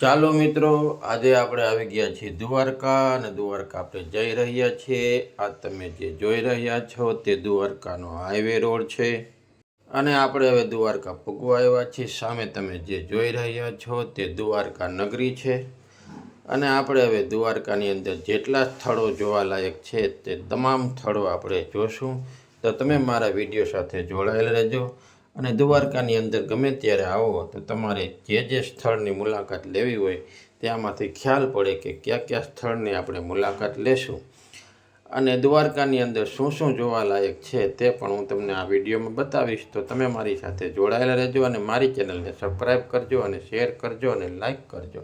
ચાલો મિત્રો, આજે આપણે આવી ગયા છીએ દ્વારકા અને દ્વારકા આપણે જઈ રહ્યા છીએ। આ તમે જે જોઈ રહ્યા છો તે દ્વારકાનો હાઈવે રોડ છે અને આપણે હવે દ્વારકા પૂગવા આવ્યા છીએ। સામે તમે જે જોઈ રહ્યા છો તે દ્વારકા નગરી છે અને આપણે હવે દ્વારકાની અંદર જેટલા સ્થળો જોવાલાયક છે તે તમામ સ્થળો આપણે જોશું। તો તમે મારા વિડીયો સાથે જોડાયેલા રહેજો અને દ્વારકાની અંદર ગમે ત્યારે આવો તો તમારે જે સ્થળની મુલાકાત લેવી હોય ત્યાંમાંથી ખ્યાલ પડે કે કયા કયા સ્થળની આપણે મુલાકાત લેશું અને દ્વારકાની અંદર શું શું જોવાલાયક છે તે પણ હું તમને આ વિડીયોમાં બતાવીશ। તો તમે મારી સાથે જોડાયેલા રહેજો અને મારી ચેનલને સબસ્ક્રાઈબ કરજો અને શેર કરજો અને લાઈક કરજો।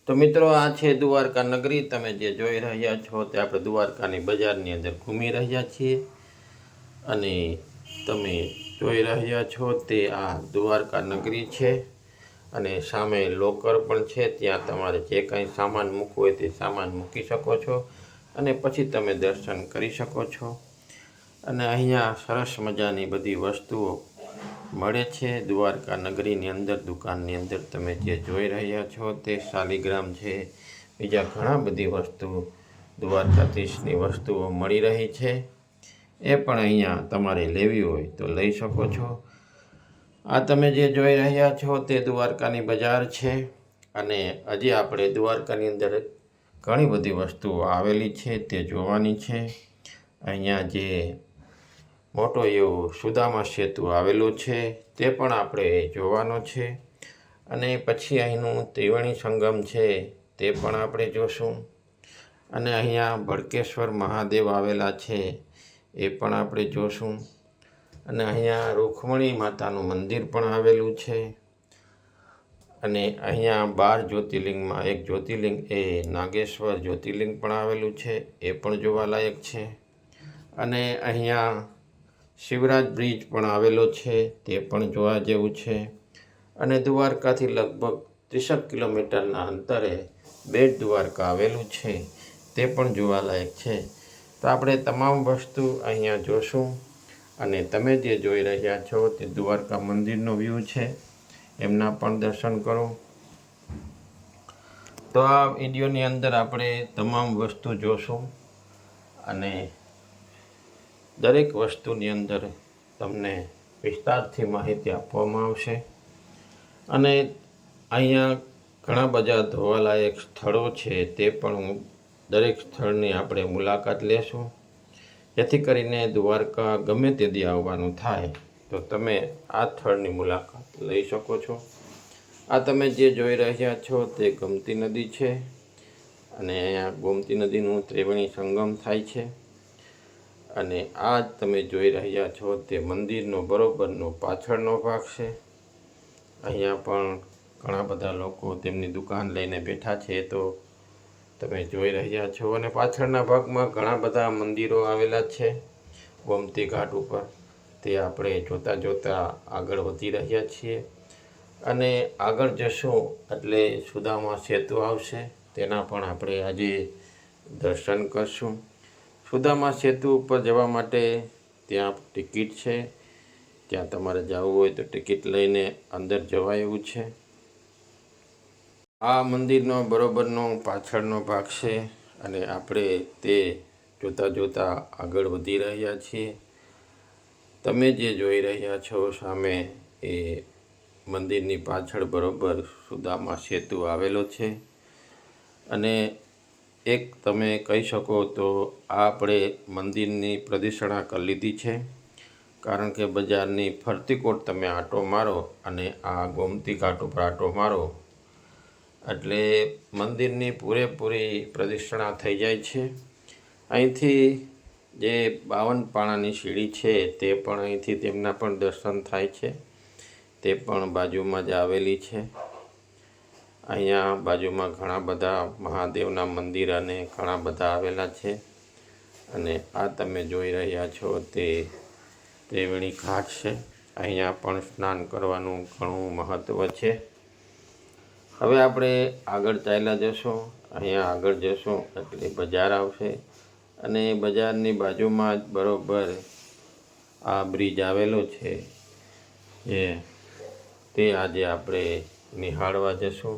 તો મિત્રો, આ છે દ્વારકા નગરી। તમે જે જોઈ રહ્યા છો તે આપણે દ્વારકાની બજારની અંદર ઘૂમી રહ્યા છીએ અને તમે જોઈ રહ્યા છો તે આ દ્વારકા નગરી છે અને સામે લોકર પણ છે। ત્યાં તમારે જે કંઈ સામાન મૂકવું હોય તે સામાન મૂકી શકો છો અને પછી તમે દર્શન કરી શકો છો અને અહીંયા સરસ મજાની બધી વસ્તુઓ મળે છે દ્વારકા નગરીની અંદર। દુકાનની અંદર તમે જે જોઈ રહ્યા છો તે શાલિગ્રામ છે, બીજા ઘણા બધી વસ્તુ દ્વારકાધીશની વસ્તુઓ મળી રહી છે। એ પણ અહીંયા તમારે લેવી હોય તો લઈ શકો છો। આ તમે જે જોઈ રહ્યા છો તે દ્વારકાની બજાર છે અને હજી આપણે દ્વારકાની અંદર ઘણી બધી વસ્તુઓ આવેલી છે તે જોવાની છે। અહીંયા જે મોટો એવો સુદામા સેતુ આવેલો છે તે પણ આપણે જોવાનો છે અને પછી અહીંનું ત્રિવેણી સંગમ છે તે પણ આપણે જોશું અને અહીંયા ભડકેશ્વર મહાદેવ આવેલા છે એ પણ આપણે જોશું અને અહીંયા રૂકમણી માતાનું મંદિર પણ આવેલું છે અને અહીંયા 12 જ્યોતિર્લિંગમાં એક જ્યોતિર્લિંગ એ નાગેશ્વર જ્યોતિર્લિંગ પણ આવેલું છે, એ પણ જોવાલાયક છે અને અહીંયા શિવરાજ બ્રિજ પણ આવેલો છે તે પણ જોવા જેવું છે અને દ્વારકાથી લગભગ 30 કિલોમીટરના અંતરે બેટ દ્વારકા આવેલું છે તે પણ જોવાલાયક છે। તો આપણે તમામ વસ્તુ અહીંયા જોશું અને તમે જે જોઈ રહ્યા છો તે દ્વારકા મંદિરનો વ્યૂ છે, એમના પણ દર્શન કરો। તો આ વિડીયોની અંદર આપણે તમામ વસ્તુ જોશું અને દરેક વસ્તુની અંદર તમને વિસ્તારથી માહિતી આપવામાં આવશે અને અહીંયા ઘણા બધા જોવાલાયક સ્થળો છે તે પણ દરેક સ્થળની આપણે મુલાકાત લેશું, જેથી કરીને દ્વારકા ગમે તે દી આવવાનું થાય તો તમે આ સ્થળની મુલાકાત લઈ શકો છો। આ તમે જે જોઈ રહ્યા છો તે ગોમતી નદી છે અને અહીંયા ગોમતી નદીનું ત્રિવેણી સંગમ થાય છે અને આ તમે જોઈ રહ્યા છો તે મંદિરનો બરોબરનો પાછળનો ભાગ છે। અહીંયા પણ ઘણા બધા લોકો તેમની દુકાન લઈને બેઠા છે તો તમે જોઈ રહ્યા છો અને પાછળના ભાગમાં ઘણા બધા મંદિરો આવેલા છે ગોમતી ઘાટ ઉપર। તે આપણે જોતા જોતા આગળ વધી રહ્યા છીએ અને આગળ જશું એટલે સુદામા સેતુ આવશે, તેના પણ આપણે આજે દર્શન કરશું। સુદામા સેતુ ઉપર જવા માટે ત્યાં ટિકિટ છે, ત્યાં તમારે જવું હોય તો ટિકિટ લઈને અંદર જવાય એવું છે। આ મંદિરનો બરોબરનો પાછળનો ભાગ છે અને આપણે તે જોતા જોતા આગળ વધી રહ્યા છીએ। તમે જે જોઈ રહ્યા છો સામે એ મંદિરની પાછળ બરોબર સુદામા સેતુ આવેલો છે અને એક તમે કહી શકો તો આપણે મંદિરની પ્રદક્ષિણા કરી લીધી છે, કારણ કે બજારની ફરતી કોટ તમે આંટો મારો અને આ ગોમતી ઘાટ ઉપર આંટો મારો એટલે મંદિરની પૂરેપૂરી પ્રદક્ષિણા થઈ જાય છે। અહીંથી જે 52 પાણાની સીડી છે તે પણ અહીંથી તેમના પણ દર્શન થાય છે, તે પણ બાજુમાં જ આવેલી છે। અહીંયા બાજુમાં ઘણા બધા મહાદેવના મંદિર અને ઘણા બધા આવેલા છે અને આ તમે જોઈ રહ્યા છો તે ત્રિવેણી ઘાટ છે। અહીંયા પણ સ્નાન કરવાનું ઘણું મહત્ત્વ છે। હવે આપણે આગળ ચાલ્યા જશું, અહીંયા આગળ જશું એટલે બજાર આવશે અને બજારની બાજુમાં જ બરોબર આ બ્રિજ આવેલો છે તે આજે આપણે નિહાળવા જશું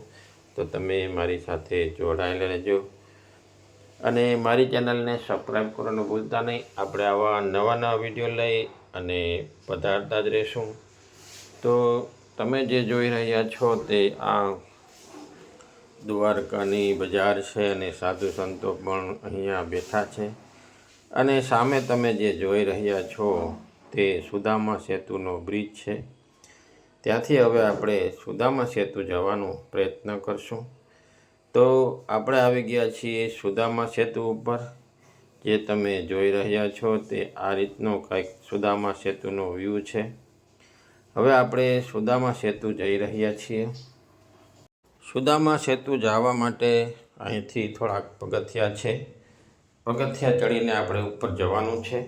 તો તમે મારી સાથે જોડાયેલા રહેજો અને મારી ચેનલને સબસ્ક્રાઈબ કરવાનું ભૂલતા નહીં. આપણે આવા નવા વિડીયો લઈ અને પધારતા જ રહેશું. તો તમે જે જોઈ રહ્યા છો તે આ દ્વારકાની બજાર છે અને સાધુ સંતો પણ અહીંયા બેઠા છે. અને સામે તમે જે જોઈ રહ્યા છો તે સુદામા સેતુનો બ્રિજ છે. ત્યાંથી હવે આપણે સુદામા સેતુ જવાનો પ્રયત્ન કરશું. તો આપણે આવી ગયા છીએ સુદામા સેતુ ઉપર. જે તમે જોઈ રહ્યા છો તે આ રીતનો કંઈક સુદામા સેતુનો વ્યૂ છે. હવે આપણે સુદામા સેતુ જઈ રહ્યા છીએ. સુદામા સેતુ જવા માટે અહીંથી થોડાક પગથિયા છે. પગથિયા ચડીને આપણે ઉપર જવાનું છે.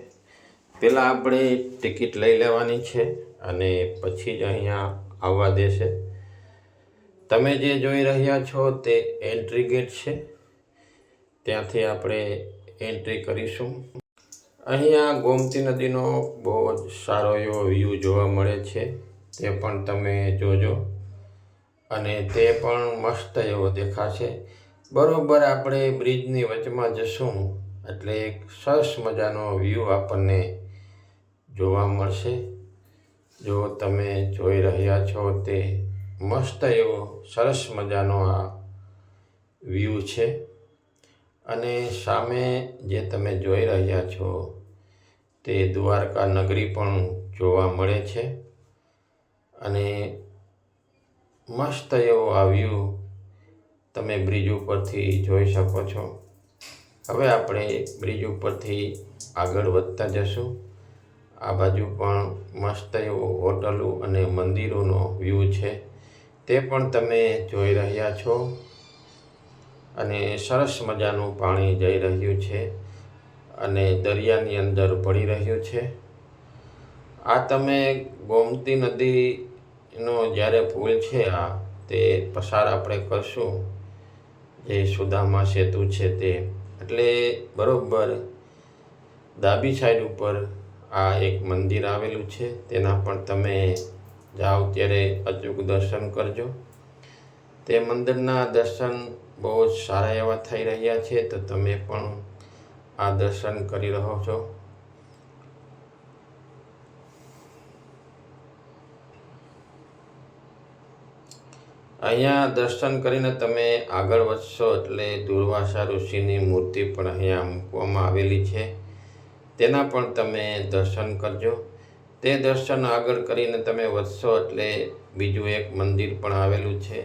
પહેલાં આપણે ટિકિટ લઈ લેવાની છે અને પછી જ અહીંયા આવવા દેશે. તમે જે જોઈ રહ્યા છો તે એન્ટ્રી ગેટ છે. ત્યાંથી આપણે એન્ટ્રી કરીશું. અહીંયા ગોમતી નદીનો બહુ જ સારો એવો વ્યૂ જોવા મળે છે. તે પણ તમે જોજો અને તે પણ મસ્ત એવો દેખાશે. બરોબર આપણે બ્રિજની વચમાં જશું એટલે એક સરસ મજાનો વ્યૂ આપણને જોવા મળશે. જો તમે જોઈ રહ્યા છો તે મસ્ત એવો સરસ મજાનો આ વ્યૂ છે. અને સામે જે તમે જોઈ રહ્યા છો તે દ્વારકા નગરી પણ જોવા મળે છે. અને મસ્ત એવો આ વ્યૂ તમે બ્રિજ ઉપરથી જોઈ શકો છો. હવે આપણે બ્રિજ ઉપરથી આગળ વધતા જશું. આ બાજુ પણ મસ્ત એવો હોટલો અને મંદિરોનો વ્યૂ છે. તે પણ તમે જોઈ રહ્યા છો. અને સરસ મજાનું પાણી જઈ રહ્યું છે અને દરિયાની અંદર પડી રહ્યું છે. આ તમે ગોમતી નદીનો જ્યારે પુલ છે આ તે પસાર આપણે કરશું જે સુદામા સેતુ છે તે. એટલે બરોબર ડાબી સાઈડ ઉપર આ એક મંદિર આવેલું છે. તેના પણ તમે જાઓ ત્યારે અચૂક દર્શન કરજો. તે મંદિરના દર્શન બહુ જ સારા એવા થઈ રહ્યા છે. તો તમે પણ આ દર્શન કરી રહ્યો છો. અહીંયા દર્શન કરીને તમે આગળ વધશો એટલે દુર્વાસા ઋષિની મૂર્તિ પણ અહીંયા મૂકવામાં આવેલી છે. તેના પણ તમે દર્શન કરજો. તે દર્શન આગળ કરીને તમે વધશો એટલે બીજું એક મંદિર પણ આવેલું છે.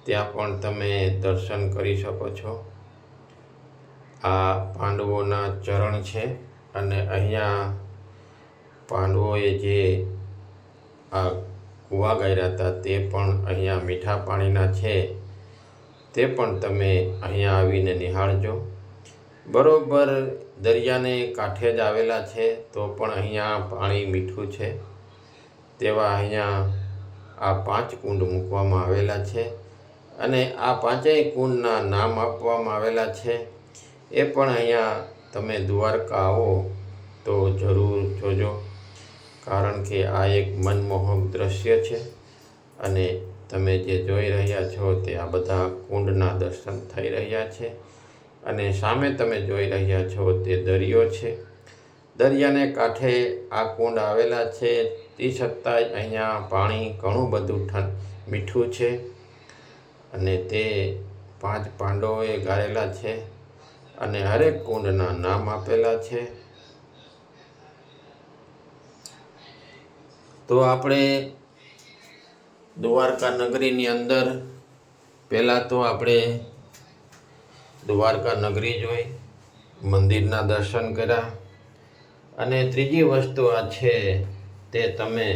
ત્યાં પણ તમે દર્શન કરી શકો છો. આ પાંડવોના ચરણ છે અને અહીંયા પાંડવોએ જે આ કૂવા ગાળ્યા હતા તે પણ અહીંયા મીઠા પાણીના છે. તે પણ તમે અહીંયા આવીને નિહાળજો. બરોબર દરિયાને કાંઠે જ આવેલા છે તો પણ અહીંયા પાણી મીઠું છે. તેવા અહીંયા આ 5 કુંડ મૂકવામાં આવેલા છે. અને આ 5 કુંડના નામ આપવામાં આવેલા છે. એ પણ અહીંયા તમે દ્વારકા આવો તો જરૂર જોજો. કારણ કે આ એક મનમોહક દ્રશ્ય છે. અને તમે જે જોઈ રહ્યા છો તે આ બધા કુંડના દર્શન થઈ રહ્યા છે. અને સામે તમે જોઈ રહ્યા છો તે દરિયો છે. દરિયાને કાંઠે આ કુંડ આવેલા છે. તે છતાંય અહીંયા પાણી ઘણું બધું મીઠું છે. અને તે 5 પાંડવોએ ગાળેલા છે અને હરેક કુંડના નામ આપેલા છે. તો આપણે દ્વારકા નગરીની અંદર પહેલાં તો આપણે દ્વારકા નગરી જોઈ, મંદિરના દર્શન કર્યા. અને ત્રીજી વસ્તુ આ છે તે તમે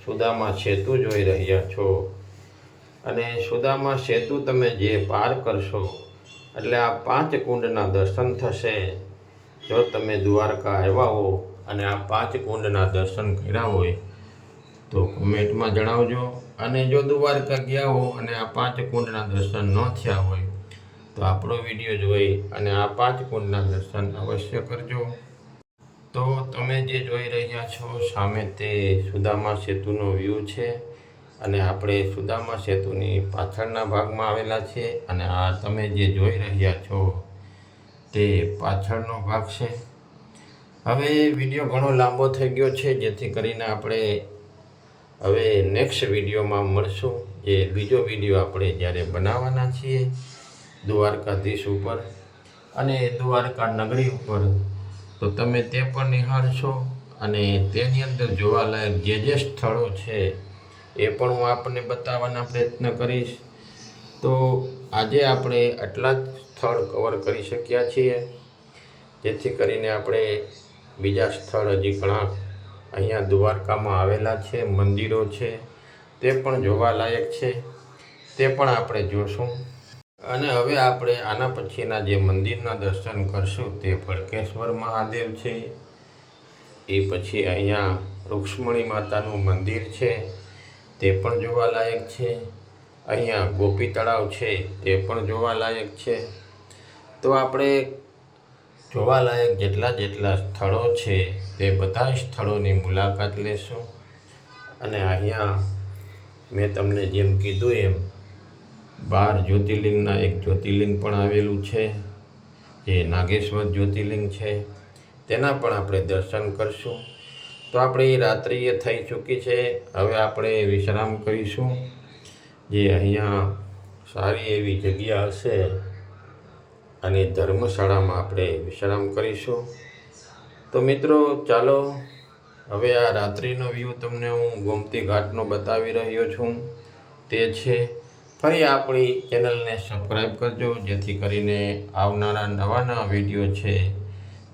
સુદામા સેતુ જોઈ રહ્યા છો. અને સુદામા સેતુ તમે જે પાર કરશો એટલે આ 5 કુંડના દર્શન થશે. જો તમે દ્વારકા આવ્યા હો અને આ 5 કુંડના દર્શન કર્યા હોય તો કોમેન્ટમાં જણાવજો. અને જો દ્વારકા ગયા હો અને આ 5 કુંડના દર્શન ન થયા હોય તો આપણો વિડીયો જોઈ અને આ 5 કુંડના દર્શન અવશ્ય કરજો. તો તમે જે જોઈ રહ્યા છો સામે તે સુદામા સેતુનો વ્યૂ છે. અને આપણે સુદામા સેતુની પાછળના ભાગમાં આવેલા છે અને આ તમે જે જોઈ રહ્યા છો તે પાછળનો ભાગ છે. હવે વિડીયો ઘણો લાંબો થઈ ગયો છે, જેથી કરીને આપણે હવે નેક્સ્ટ વિડીયોમાં મળશું. જે બીજો વિડીયો આપણે જ્યારે બનાવવાના છીએ દ્વારકાધીશ ઉપર અને દ્વારકા નગરી ઉપર, તો તમે તે પણ નિહાળશો અને તેની અંદર જોવાલાયક જે સ્થળો છે એ પણ હું આપને બતાવવાના પ્રયત્ન કરીશ. તો આજે આપણે આટલા જ સ્થળ કવર કરી શક્યા છીએ, જેથી કરીને આપણે બીજા સ્થળ હજી ઘણા અહીંયા દ્વારકામાં આવેલા છે, મંદિરો છે, તે પણ જોવાલાયક છે, તે પણ આપણે જોશું. અને હવે આપણે આના પછીના જે મંદિરના દર્શન કરશું તે ભડકેશ્વર મહાદેવ છે, એ પછી અહીંયા રૂક્ષ્મણી માતાનું મંદિર છે, તે પણ જોવાલાયક છે. અહીંયા ગોપી તળાવ છે, તે પણ જોવાલાયક છે. તો આપણે જોવાલાયક જેટલા સ્થળો છે તે બધા સ્થળોની મુલાકાત લેશું. અને અહીંયા મેં તમને જેમ કીધું એમ 12 જ્યોતિર્લિંગના એક જ્યોતિર્લિંગ પણ આવેલું છે, જે નાગેશ્વર જ્યોતિર્લિંગ છે, તેના પણ આપણે દર્શન કરશું. તો આપણી રાત્રિએ થઈ ચૂકી છે, હવે આપણે વિશ્રામ કરીશું. જે અહીંયા સારી એવી જગ્યા હશે અને ધર્મશાળામાં આપણે વિશ્રામ કરીશું. તો મિત્રો ચાલો, હવે આ રાત્રિનો વ્યૂ તમને હું ગોમતી ઘાટનો બતાવી રહ્યો છું. તે છે, ફરી આપણી ચેનલને સબસ્ક્રાઈબ કરજો, જેથી કરીને આવનારા નવા વિડીયો છે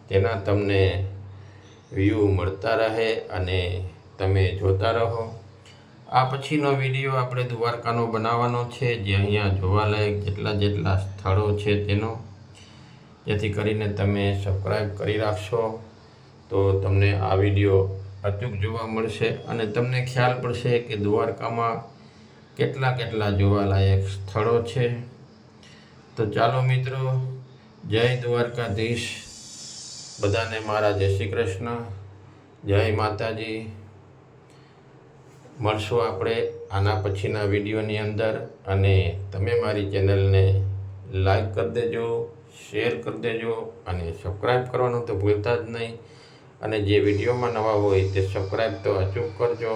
તેના તમને વ્યૂ મળતા રહે અને તમે જોતા રહો. આ પછીનો વિડીયો આપણે દ્વારકાનો બનાવવાનો છે, જે અહીંયા જોવાલાયક જેટલા સ્થળો છે તેનો, જેથી કરીને તમે સબસ્ક્રાઈબ કરી રાખશો તો તમને આ વિડીયો અચૂક જોવા મળશે અને તમને ખ્યાલ પડશે કે દ્વારકામાં કેટલા જોવાલાયક સ્થળો છે. તો ચાલો મિત્રો, જય દ્વારકાધીશ. બધાને મારા જય શ્રી કૃષ્ણ, જય માતાજી. મળશું આપણે આના પછીના વિડીયોની અંદર. અને તમે મારી ચેનલને લાઈક કરી દેજો, શેર કરી દેજો અને સબસ્ક્રાઈબ કરવાનું તો ભૂલતા જ નહીં. અને જે વિડીયોમાં નવા હોય તે સબસ્ક્રાઈબ તો અચૂક કરજો.